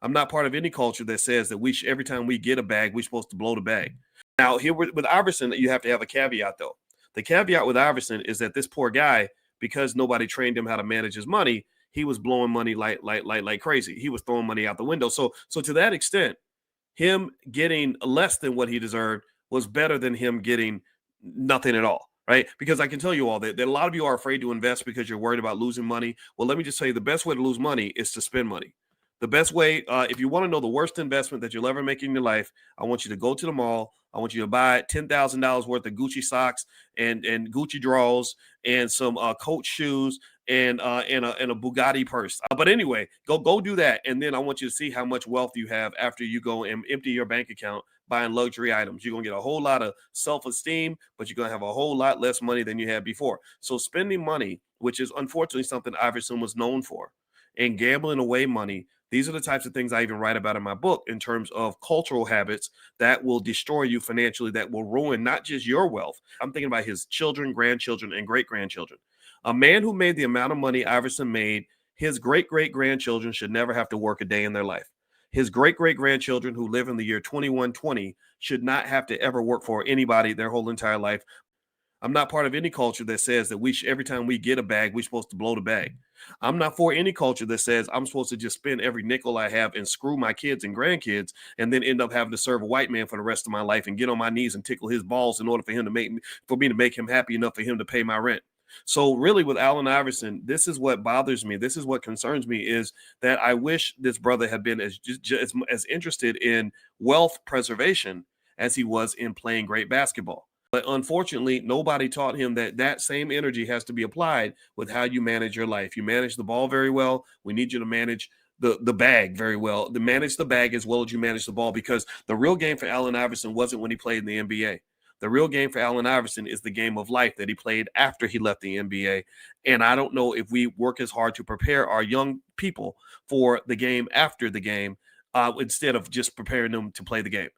I'm not part of any culture that says that every time we get a bag, we're supposed to blow the bag. Now, here with Iverson, you have to have a caveat, though. The caveat with Iverson is that this poor guy, because nobody trained him how to manage his money, he was blowing money like crazy. He was throwing money out the window. So to that extent, him getting less than what he deserved was better than him getting nothing at all. Right. Because I can tell you all that a lot of you are afraid to invest because you're worried about losing money. Well, let me just tell you the best way to lose money is to spend money. The best way, if you want to know the worst investment that you'll ever make in your life, I want you to go to the mall. I want you to buy $10,000 worth of Gucci socks and Gucci drawers and some Coach shoes and a Bugatti purse. But anyway, go do that, and then I want you to see how much wealth you have after you go and empty your bank account buying luxury items. You're gonna get a whole lot of self-esteem, but you're gonna have a whole lot less money than you had before. So spending money, which is unfortunately something Iverson was known for, and gambling away money. These are the types of things I even write about in my book in terms of cultural habits that will destroy you financially, that will ruin not just your wealth. I'm thinking about his children, grandchildren, and great grandchildren. A man who made the amount of money Iverson made, his great great grandchildren should never have to work a day in their life. His great great grandchildren who live in the year 2120 should not have to ever work for anybody their whole entire life. I'm not part of any culture that says that every time we get a bag, we're supposed to blow the bag. I'm not for any culture that says I'm supposed to just spend every nickel I have and screw my kids and grandkids and then end up having to serve a white man for the rest of my life and get on my knees and tickle his balls in order for me to make him happy enough for him to pay my rent. So really with Allen Iverson, this is what bothers me. This is what concerns me is that I wish this brother had been as interested in wealth preservation as he was in playing great basketball. But unfortunately, nobody taught him that same energy has to be applied with how you manage your life. You manage the ball very well. We need you to manage the bag very well. To manage the bag as well as you manage the ball, because the real game for Allen Iverson wasn't when he played in the NBA. The real game for Allen Iverson is the game of life that he played after he left the NBA. And I don't know if we work as hard to prepare our young people for the game after the game instead of just preparing them to play the game.